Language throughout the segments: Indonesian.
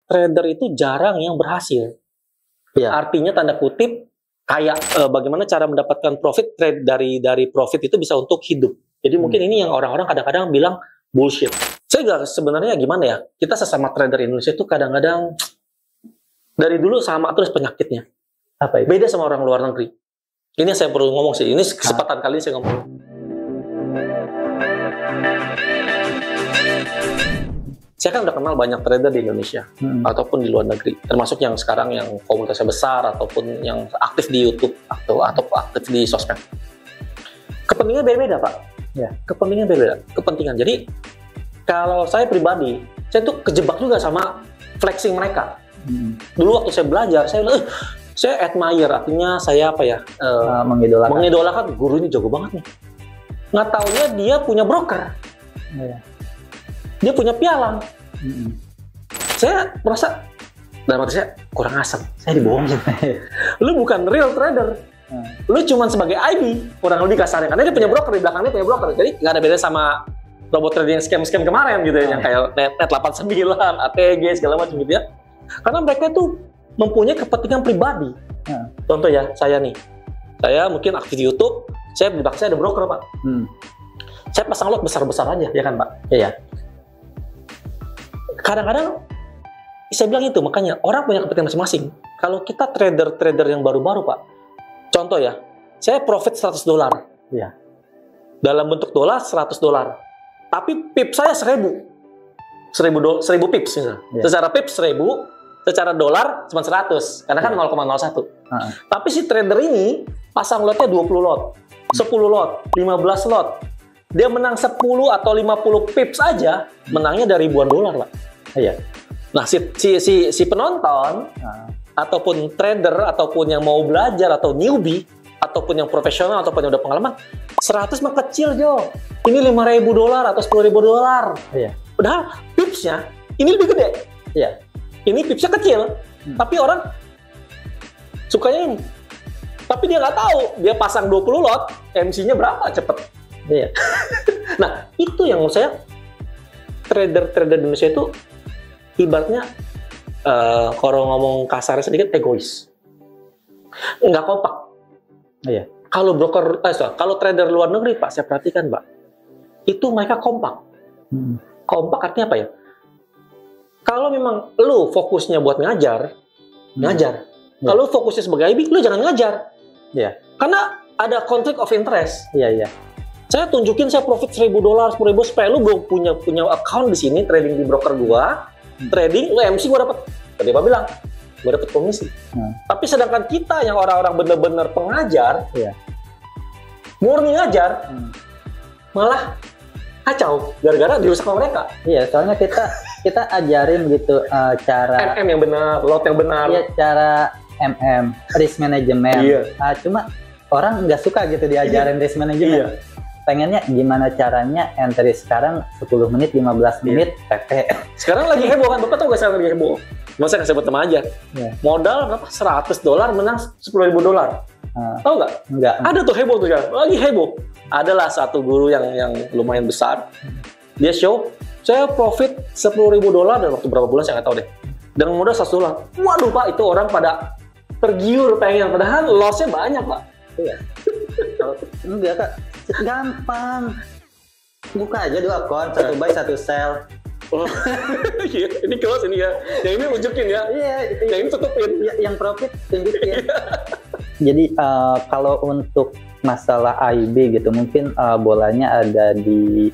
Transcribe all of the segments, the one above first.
trader itu jarang yang berhasil. Iya. Artinya tanda kutip kayak bagaimana cara mendapatkan profit trade dari profit itu bisa untuk hidup. Jadi mungkin ini yang orang-orang kadang-kadang bilang bullshit. Saya nggak sebenarnya gimana ya? Kita sesama trader Indonesia itu kadang-kadang dari dulu sama terus penyakitnya. Apa itu? Beda sama orang luar negeri. Ini saya perlu ngomong sih. Ini kesempatan kali ini saya ngomong. Saya kan udah kenal banyak trader di Indonesia ataupun di luar negeri, termasuk yang sekarang yang komunitasnya besar ataupun yang aktif di YouTube atau aktif di sosmed. Kepentingan beda-beda, Pak. Ya. Kepentingan beda-beda. Kepentingan. Jadi kalau saya pribadi, saya tuh kejebak juga sama flexing mereka. Dulu waktu saya belajar, saya bilang, saya admire, artinya saya apa ya? Mengidolakan guru ini jago banget nih. Nggak taunya dia punya broker. Ya. Dia punya pialang. Saya merasa dalam hati saya kurang asem. Saya dibohongin. Lu bukan real trader. Lu cuma sebagai IB, kurang lebih kasarnya. Karena dia punya broker, di belakangnya punya broker. Jadi nggak ada beda sama robot trading yang scam-scam kemarin gitu ya. Yang kayak Net89, ATG, segala macam gitu ya. Karena mereka itu mempunyai kepentingan pribadi. Contoh ya, saya nih. Saya mungkin aktif di YouTube, saya di belakang saya ada broker, Pak. Saya pasang lot besar-besar aja, ya kan, Pak? Iya. Kadang-kadang saya bilang itu, makanya orang punya kepentingan masing-masing. Kalau kita trader-trader yang baru-baru, Pak, contoh ya, saya profit $100. Iya. Dalam bentuk dolar, $100. Tapi pip saya 1000 pips misalnya. Yeah. Secara pips 1000, secara dolar cuma 100, karena kan 0,01. Tapi si trader ini pasang lotnya 20 lot, 10 lot, 15 lot. Dia menang 10 atau 50 pips aja, menangnya dari ribuan dolar, Pak. Iya. Nah, si penonton ataupun trader ataupun yang mau belajar atau newbie ataupun yang profesional ataupun yang udah pengalaman, 100 mah kecil, Jo. Ini $5.000 atau $10.000. Iya. Padahal pipsnya ini lebih gede. Iya. Ini pipsnya kecil, tapi orang sukanya ini. Tapi dia nggak tahu, dia pasang 20 lot, MC-nya berapa cepet. Iya. Nah, itu yang menurut saya trader-trader di Indonesia itu ibaratnya kalau ngomong kasarnya sedikit egois. Nggak kompak. Iya. Kalau trader luar negeri, Pak, saya perhatikan, Pak, itu mereka kompak. Kompak artinya apa ya? Kalau memang lu fokusnya buat ngajar. Kalau fokusnya sebagai IB, lu jangan ngajar. Iya. Karena ada conflict of interest. Iya. Saya tunjukin saya profit $1.000, $10.000 supaya lu gua punya account di sini, trading di broker gua, trading, lu MC gua dapat. Tadi Pak bilang, gua dapat komisi. Tapi sedangkan kita yang orang-orang bener-bener pengajar, murni ngajar, malah kacau gara-gara dirusak sama mereka. Iya, soalnya kita ajarin gitu cara MM yang benar, lot yang benar. Iya, cara MM, risk management. Iya. Cuma orang nggak suka gitu diajarin risk management. Iya. Pengennya gimana caranya entry sekarang 10 menit, 15 menit, PP. Sekarang lagi heboh kan, Bapak tahu nggak sekarang lagi heboh? Masa nggak sebut nama aja. Modal berapa? $100 menang $10.000. Tahu nggak? Enggak. Ada tuh heboh tuh sekarang, lagi heboh. Adalah satu guru yang lumayan besar. Dia show, saya profit $10.000 dalam waktu berapa bulan saya nggak tahu deh. Dengan modal $100. Waduh, Pak, itu orang pada tergiur pengen, padahal loss-nya banyak, Pak. Iya. Enggak, Kak. Gampang. Buka aja 2 akun, 1 buy, 1 sell. Iya, ini close ini ya. Yang ini unjukin ya. Iya, yang ini tutupin. Yang profit tunjukin. Jadi kalau untuk masalah IB gitu, mungkin bolanya ada di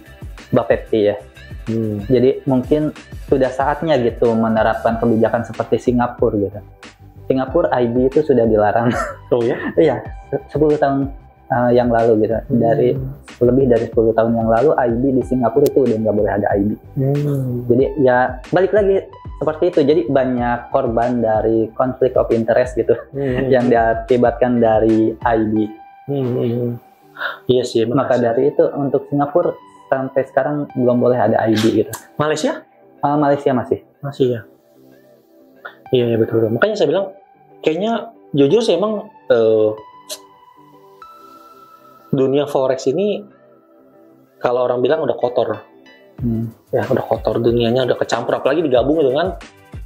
Bapepti ya. Jadi mungkin sudah saatnya gitu menerapkan kebijakan seperti Singapura gitu. Singapura IB itu sudah dilarang. Oh ya? Iya, 10 tahun yang lalu gitu. Lebih dari 10 tahun yang lalu IB di Singapura itu udah nggak boleh ada IB. Jadi ya balik lagi seperti itu. Jadi banyak korban dari konflik of interest gitu yang diakibatkan dari IB. Iya sih. Maka dari itu untuk Singapura sampai sekarang belum boleh ada IB gitu. Malaysia? Malaysia masih ya. Iya betul. Makanya saya bilang kayaknya jujur sih emang dunia forex ini kalau orang bilang udah kotor. Ya udah kotor, dunianya udah kecampur, apalagi digabung dengan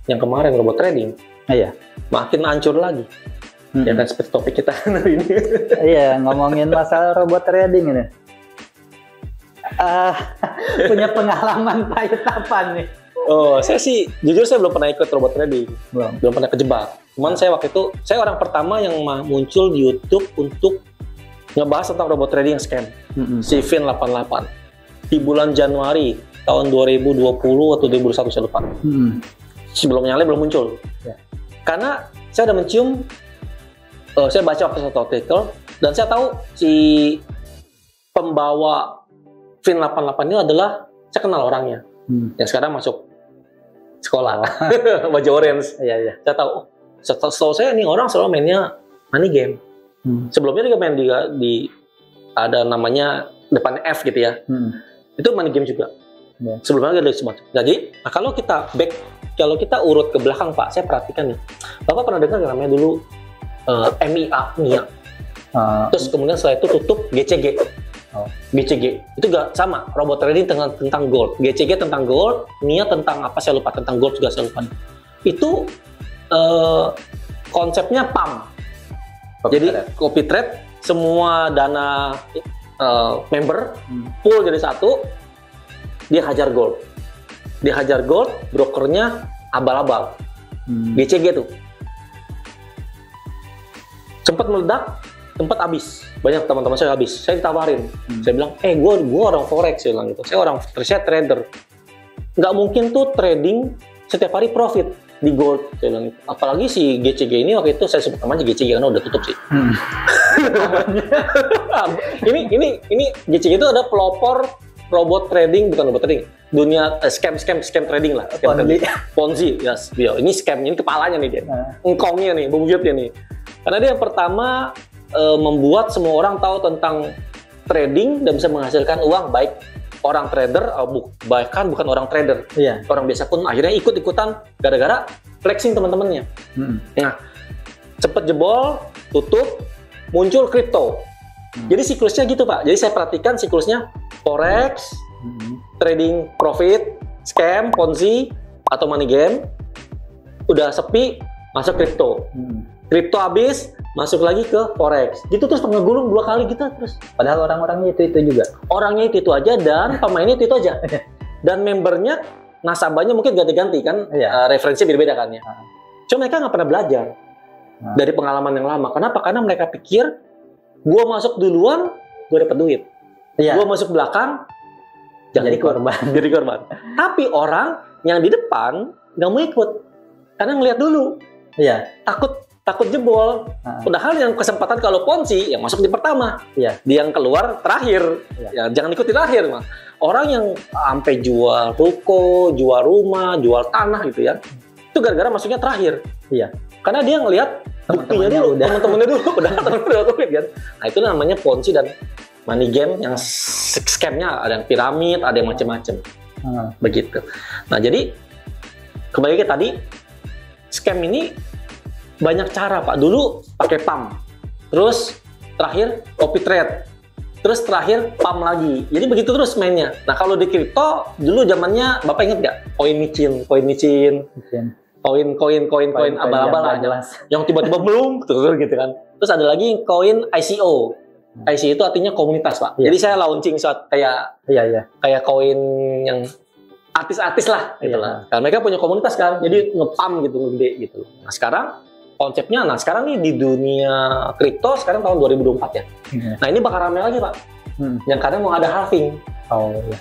yang kemarin robot trading, Iya. makin hancur lagi. Ya kan seperti topik kita hari ini. Iya, ngomongin masalah robot trading ini. Punya pengalaman pahit apa nih? Oh, saya sih jujur saya belum pernah ikut robot trading. Belum pernah kejebak. Cuman saya waktu itu, saya orang pertama yang muncul di YouTube untuk ngebahas tentang robot trading yang scam. Si Fin88. Di bulan Januari tahun 2020 atau 2021 saya lupa. Sebelumnya belum muncul. Ya. Karena saya udah mencium, saya baca waktu satu artikel, dan saya tahu si pembawa Fin88 ini adalah, saya kenal orangnya. Yang sekarang masuk sekolah, baju orange. Iya. Saya tahu, setahu saya ini orang selalu mainnya money game. Sebelumnya dia main di ada namanya depan F gitu ya. Itu money game juga. Yeah. Sebelumnya ada semacam. Jadi, kalau kita urut ke belakang Pak, saya perhatikan nih. Bapak pernah dengar yang namanya dulu MIA. Terus kemudian setelah itu tutup GCG. GCG itu gak sama, robot trading tentang gold. GCG tentang gold, MIA tentang apa saya lupa, tentang gold juga saya lupa. Itu konsepnya PAM. Jadi copy trade, semua dana member pool jadi satu, dia hajar gold. Brokernya abal-abal. GCG tuh sempat meledak, sempat habis. Banyak teman-teman saya habis. Saya ditawarin. Saya bilang, gue orang forex, saya bilang gitu. Saya trader. Nggak mungkin tuh trading setiap hari profit di gold, saya bilang gitu. Apalagi si GCG ini waktu itu saya sebut namanya GCG karena udah tutup sih. ini GCG itu ada pelopor robot trading, bukan robot trading. Dunia scam trading lah. Ponzi, yes. Ini scam, ini kepalanya nih dia. Engkongnya nih, bubuyutnya nih. Karena dia yang pertama membuat semua orang tahu tentang trading dan bisa menghasilkan uang, baik orang trader, bahkan bukan orang trader. Iya. Orang biasa pun akhirnya ikut-ikutan gara-gara flexing teman-temannya. Nah, cepet jebol, tutup, muncul kripto. Jadi siklusnya gitu Pak. Jadi saya perhatikan siklusnya forex, trading profit, scam, ponzi, atau money game. Udah sepi, masuk kripto. Kripto habis, masuk lagi ke forex. Gitu terus ngegulung 2 kali gitu terus. Padahal orang-orangnya itu juga. Orangnya itu aja dan pemainnya itu aja. Dan membernya, nasabahnya mungkin ganti-ganti kan. Referensinya beda-beda kan ya. Cuma mereka nggak pernah belajar dari pengalaman yang lama. Kenapa? Karena mereka pikir, gue masuk duluan, gue dapat duit. Gue masuk belakang, jadi korban. Tapi orang yang di depan nggak mau ikut. Karena ngelihat dulu. Takut jebol. Padahal yang kesempatan kalau ponzi yang masuk di pertama, dia yang keluar terakhir. Ya, jangan ikut di terakhir mah. Orang yang sampai jual ruko, jual rumah, jual tanah gitu ya, itu gara-gara masuknya terakhir. Karena dia ngelihat buktinya dulu, teman-temannya dulu, udah duit kan. Nah itu namanya ponzi dan money game yang scamnya ada yang piramid, ada yang macam-macam. Begitu. Nah jadi kembali ke tadi, scam ini banyak cara Pak. Dulu pakai PAM, terus terakhir copy trade, terus terakhir PAM lagi. Jadi begitu terus mainnya. Nah kalau di kripto dulu zamannya Bapak inget nggak? Koin micin, koin abal-abal lah, yang tiba-tiba belum terus gitu kan. Terus ada lagi koin ICO. ICO itu artinya komunitas Pak. Jadi saya launching kayak koin yang artis-artis lah gitu lah. Karena mereka punya komunitas kan, jadi ngepam gitu gede gitu. Nah sekarang konsepnya, sekarang nih di dunia kripto sekarang tahun 2024 ya. Nah ini bakal ramai lagi Pak. Yang kadang mau ada halving.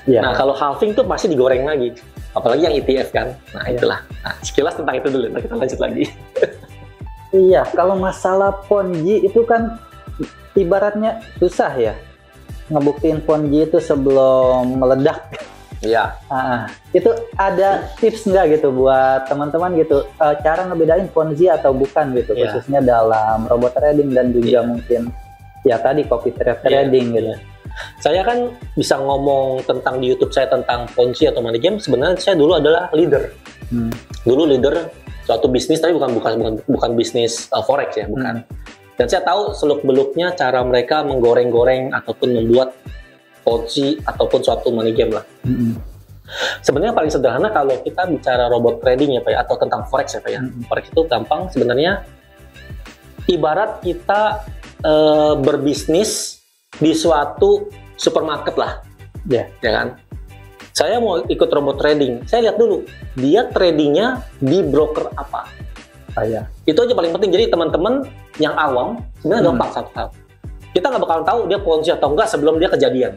Nah kalau halving tuh pasti digoreng lagi. Apalagi yang ETF kan. Nah itulah. Nah sekilas tentang itu dulu. Nah kita lanjut lagi. Kalau masalah Ponzi itu kan ibaratnya susah ya. Ngebuktiin Ponzi itu sebelum meledak. Itu ada tips nggak gitu buat teman-teman gitu, cara ngebedain Ponzi atau bukan gitu, khususnya dalam robot trading dan juga mungkin tadi copy trade trading gitu. Saya kan bisa ngomong tentang di YouTube saya tentang Ponzi atau money game. Sebenarnya saya dulu adalah leader. Dulu leader suatu bisnis, tapi bukan bisnis forex ya, bukan. Dan saya tahu seluk-beluknya cara mereka menggoreng-goreng ataupun membuat Ponzi ataupun suatu money game lah. Sebenarnya paling sederhana kalau kita bicara robot trading ya Pak ya, atau tentang forex ya Pak ya. Forex itu gampang sebenarnya, ibarat kita berbisnis di suatu supermarket lah, ya kan. Saya mau ikut robot trading, saya lihat dulu dia tradingnya di broker apa. Itu aja paling penting. Jadi teman-teman yang awam sebenarnya gampang satu hal. Kita nggak bakalan tahu dia ponzi atau enggak sebelum dia kejadian.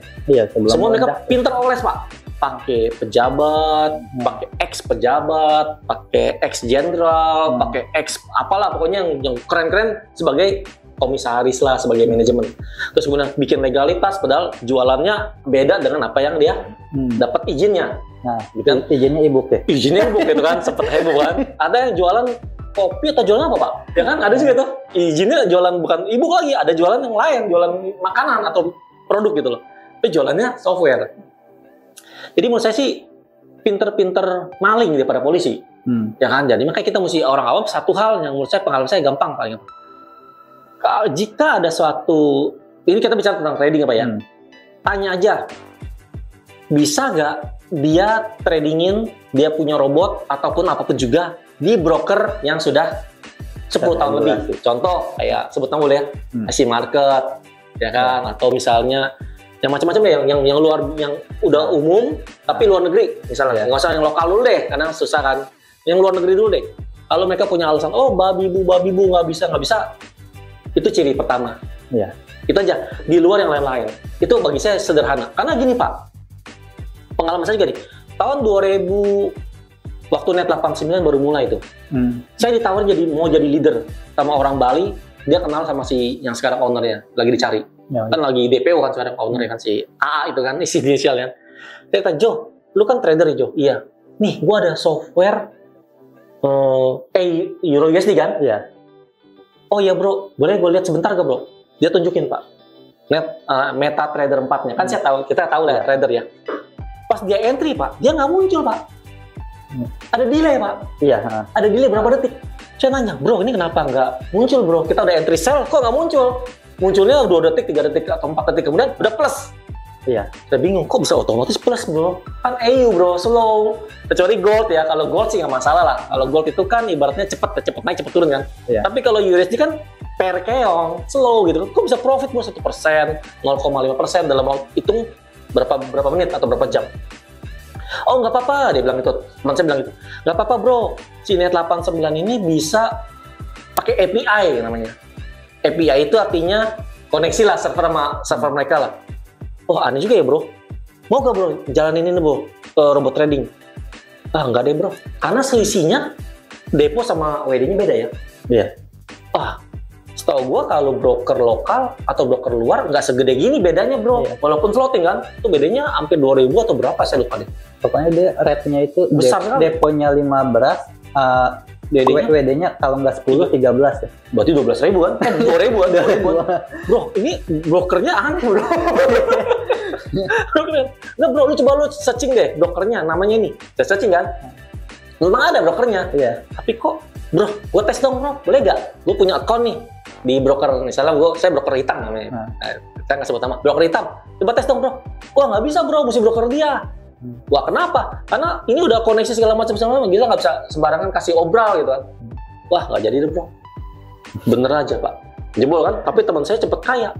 Semua mereka pinter oles Pak. Pakai pejabat, pakai ex pejabat, pakai ex jenderal, pakai ex apalah pokoknya yang keren-keren sebagai komisaris lah, sebagai manajemen. Terus kemudian bikin legalitas padahal jualannya beda dengan apa yang dia dapat izinnya. Nah, gitu. Izinnya e-book ya? Izinnya e-book gitu kan, sempet heboh kan. Ada yang jualan kopi atau jualan apa Pak? Ya kan ada juga tuh. Izinnya jualan bukan e-book lagi, ada jualan yang lain, jualan makanan atau produk gitu loh. Tapi jualannya software. Jadi menurut saya sih pinter-pinter maling daripada polisi, ya kan. Jadi makanya kita mesti orang awam satu hal yang menurut saya pengalaman saya gampang paling. Jika ada suatu, ini kita bicara tentang trading apa ya? Tanya aja, bisa nggak dia tradingin, dia punya robot ataupun apapun juga di broker yang sudah 10 tahun lebih. Contoh kayak sebut nama boleh ya, Asia Market, ya kan, atau misalnya yang macam-macam deh, yang luar, yang udah umum tapi luar negeri misalnya, nggak usah yang lokal dulu deh karena susah kan, yang luar negeri dulu deh. Kalau mereka punya alasan, oh babi bu nggak bisa, itu ciri pertama. Itu aja, di luar yang lain-lain itu bagi saya sederhana. Karena gini Pak, pengalaman saya juga nih, tahun 2000 waktu Net 89 baru mulai itu, saya ditawarin mau jadi leader sama orang Bali. Dia kenal sama si yang sekarang ownernya, lagi dicari. Kan lagi DPO kan sekarang ownernya kan si AA itu kan, isi inisialnya. Saya kata, Jo, lu kan trader ya Jo? Iya. Nih, gua ada software Euro USD kan? Iya. Oh iya bro, boleh gue lihat sebentar gak bro? Dia tunjukin Pak, Meta Trader 4-nya. Kan kita tahu lah trader ya. Pas dia entry Pak, dia nggak muncul Pak. Ada delay Pak. Iya. Ada delay berapa detik? Saya nanya, bro ini kenapa nggak muncul bro? Kita udah entry sell, kok nggak muncul? Munculnya 2 detik, 3 detik, atau 4 detik kemudian udah plus. Iya. Saya bingung, kok bisa otomatis plus bro? Kan EU bro, slow. Kecuali gold ya, kalau gold sih nggak masalah lah. Kalau gold itu kan ibaratnya cepet naik, cepet turun kan. Iya. Tapi kalau USD kan per keong, slow gitu. Kok bisa profit bro 1%, 0,5% dalam hitung berapa menit atau berapa jam? Oh nggak apa-apa, dia bilang itu. Teman saya bilang itu, nggak apa-apa bro, si Net 89 ini bisa pakai API namanya. API itu artinya koneksi lah server mereka lah. Oh aneh juga ya bro, mau gak bro jalanin ini bro ke robot trading? Ah nggak deh bro, karena selisihnya depo sama WD-nya beda ya. Iya. Setahu gua kalau broker lokal atau broker luar nggak segede gini bedanya bro. Walaupun floating kan, itu bedanya hampir 2.000 atau berapa saya lupa deh. Pokoknya dia rate-nya itu besar kan? Deponya 15, WD-nya kalau nggak 10, 13 ya. Berarti 12.000 kan? 2.000 an. Bro, ini brokernya aneh bro. Nggak bro, lu coba lu searching deh brokernya, namanya ini. Saya searching kan? Memang ada brokernya. Iya. Tapi kok, bro, gue tes dong bro, boleh gak? Gue punya account nih di broker, misalnya saya broker hitam namanya. Saya nggak sebut nama, broker hitam. Coba tes dong bro. Wah nggak bisa bro, mesti broker dia. Wah kenapa? Karena ini udah koneksi segala macam, gila nggak bisa sembarangan kasih obral gitu kan. Wah nggak jadi deh bro. Bener aja Pak, jebol kan. Tapi teman saya cepet kaya,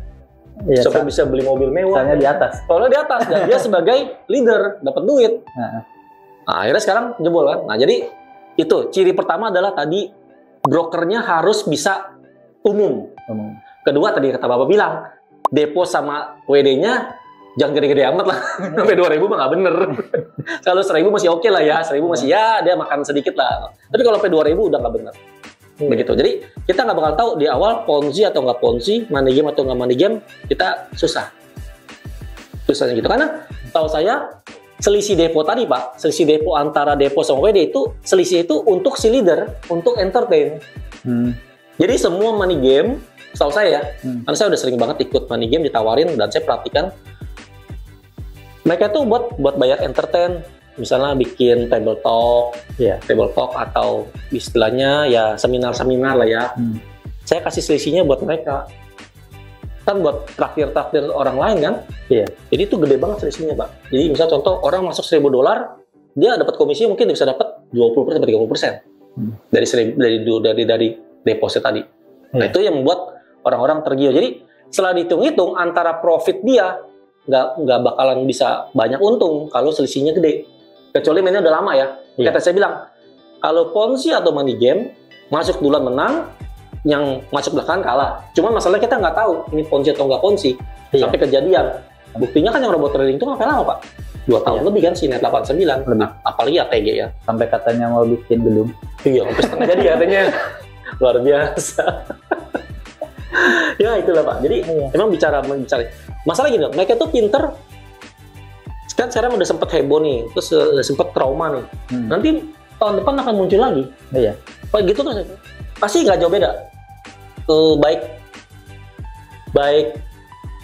sampai bisa beli mobil mewah. Soalnya di atas. Soalnya di atas, dan dia sebagai leader dapat duit. Nah, akhirnya sekarang jebol kan. Nah jadi itu ciri pertama adalah tadi brokernya harus bisa umum. Kedua tadi kata Bapak bilang, depo sama WD-nya jangan gede-gede amat lah. Sampai 2.000 mah nggak bener. Kalau 1.000 masih oke lah ya, 1.000 masih ya dia makan sedikit lah. Tapi kalau sampai 2.000 udah nggak bener. Begitu. Jadi kita nggak bakal tahu di awal ponzi atau nggak ponzi, money game atau nggak money game, kita susahnya gitu. Karena tahu saya selisih depo tadi Pak, selisih depo antara depo sama WD itu, selisih itu untuk si leader, untuk entertain. Jadi semua money game, setahu saya ya, karena saya udah sering banget ikut money game ditawarin dan saya perhatikan, mereka tuh buat bayar entertain, misalnya bikin table talk atau istilahnya ya seminar-seminar lah ya. Saya kasih selisihnya buat mereka, kan buat traktir orang lain kan. Jadi itu gede banget selisihnya Pak. Jadi misalnya contoh orang masuk $1.000, dia dapat komisi mungkin bisa dapat 20% sampai 30% dari deposit tadi. Nah, itu yang membuat orang-orang tergiur. Jadi setelah dihitung-hitung antara profit dia nggak bakalan bisa banyak untung kalau selisihnya gede. Kecuali mainnya udah lama ya. Kata saya bilang, kalau Ponzi atau money game masuk duluan menang, yang masuk belakangan kalah. Cuma masalahnya kita nggak tahu ini Ponzi atau nggak Ponzi sampai kejadian. Buktinya kan yang robot trading itu sampai lama, Pak. 2 tahun lebih kan, Sinet 89. Apalagi ATG ya. Sampai katanya mau bikin gedung. Iya, sampai setengah jadi katanya. Luar biasa. Ya itulah Pak. Jadi memang bicara. Masalah gini, mereka tuh pinter. Kan sekarang udah sempet heboh nih, terus sempet trauma nih. Nanti tahun depan akan muncul lagi. Iya. Pak gitu kan, pasti nggak jauh beda. Baik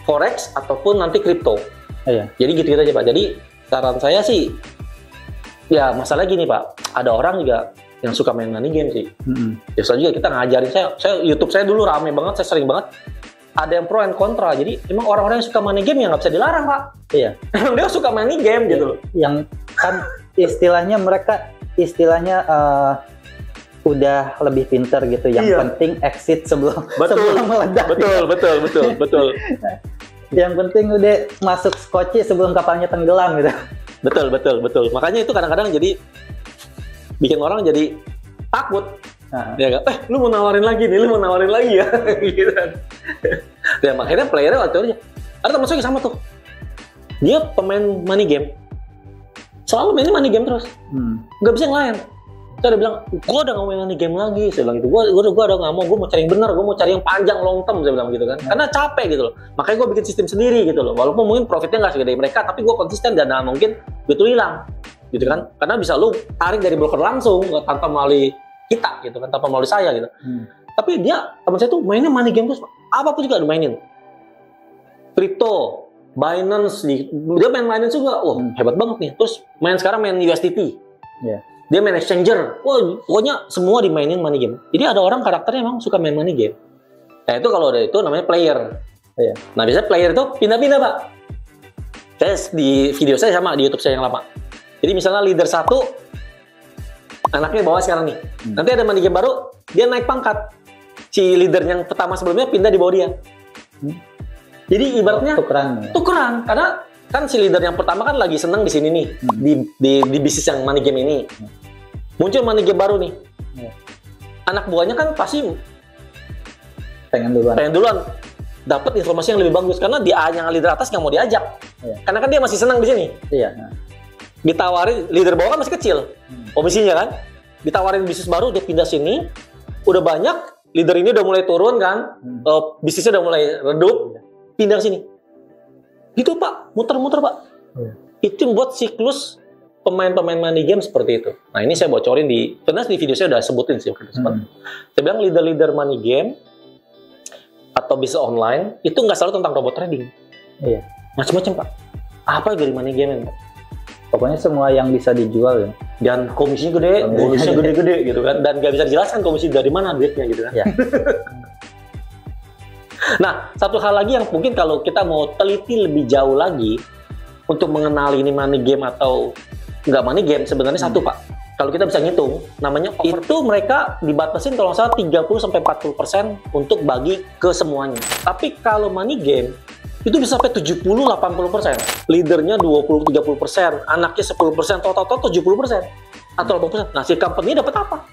forex ataupun nanti kripto. Iya. Jadi gitu aja Pak. Jadi saran saya sih, ya masalah gini Pak. Ada orang juga yang suka main money game sih. Biasa juga kita ngajarin, saya YouTube saya dulu rame banget, saya sering banget. Ada yang pro and kontra, jadi emang orang-orang yang suka money game yang nggak bisa dilarang Pak. Iya. Emang dia suka money game gitu loh. Yang kan istilahnya udah lebih pinter gitu. Yang penting exit sebelum meledak. Betul. Yang penting udah masuk skoci sebelum kapalnya tenggelam gitu. Betul. Makanya itu kadang-kadang jadi bikin orang jadi takut. Ya nggak, lu mau nawarin lagi ya, gitu kan. Ya akhirnya playernya waktu itu ada teman saya sama tuh, dia pemain money game, selalu mainnya money game terus, nggak bisa yang lain. Saya udah bilang, gue udah nggak mau main money game lagi, saya bilang gitu, gue udah nggak mau, gue mau cari yang bener, gue mau cari yang panjang long term, saya bilang gitu kan, karena capek gitu loh. Makanya gue bikin sistem sendiri gitu loh, walaupun mungkin profitnya nggak segede mereka, tapi gue konsisten dan mungkin betul hilang, gitu kan, karena bisa lu tarik dari broker langsung tanpa melalui kita gitu kan, tanpa melalui saya gitu. Tapi teman saya tuh mainnya money game terus, apapun juga dimainin. Crypto, Binance, dia main Binance juga, hebat banget nih. Terus sekarang main USDT, dia main exchanger, pokoknya semua dimainin money game. Jadi ada orang karakternya emang suka main money game. Nah itu kalau ada itu namanya player. Nah biasanya player itu pindah-pindah Pak. Saya di video saya sama di YouTube saya yang lama. Jadi misalnya leader 1 anaknya bawa sekarang nih. Nanti ada money game baru, dia naik pangkat. Si leader yang pertama sebelumnya pindah di bawah dia. Jadi ibaratnya tukeran. Karena kan si leader yang pertama kan lagi seneng di sini nih, di bisnis yang money game ini. Muncul money game baru nih. Anak buahnya kan pasti pengen duluan. Dapat informasi yang lebih bagus karena dia yang leader atas nggak mau diajak. Karena kan dia masih senang di sini. Ditawarin, leader bawah kan masih kecil komisinya kan, ditawarin bisnis baru, dia pindah sini, udah banyak, leader ini udah mulai turun kan, bisnisnya udah mulai redup, pindah sini, gitu Pak, muter-muter Pak. Itu buat siklus pemain-pemain money game seperti itu. Nah ini saya bocorin sebenarnya di video saya udah sebutin sih. Saya bilang leader-leader money game atau bisnis online itu nggak selalu tentang robot trading, macam-macam Pak. Apa dari money game Pak? Pokoknya semua yang bisa dijual ya. Dan komisinya gede, bonusnya gede-gede gitu kan. Dan nggak bisa dijelaskan komisi dari mana duitnya gitu kan. Nah, satu hal lagi yang mungkin kalau kita mau teliti lebih jauh lagi untuk mengenali ini money game atau nggak money game, sebenarnya satu Pak. Kalau kita bisa ngitung, namanya itu mereka dibatasin kalau nggak salah 30-40% untuk bagi ke semuanya. Tapi kalau money game, itu bisa sampai 70-80%. Leadernya 20-30%, anaknya 10%, total 70% atau 80%. Nah, si company dapat apa?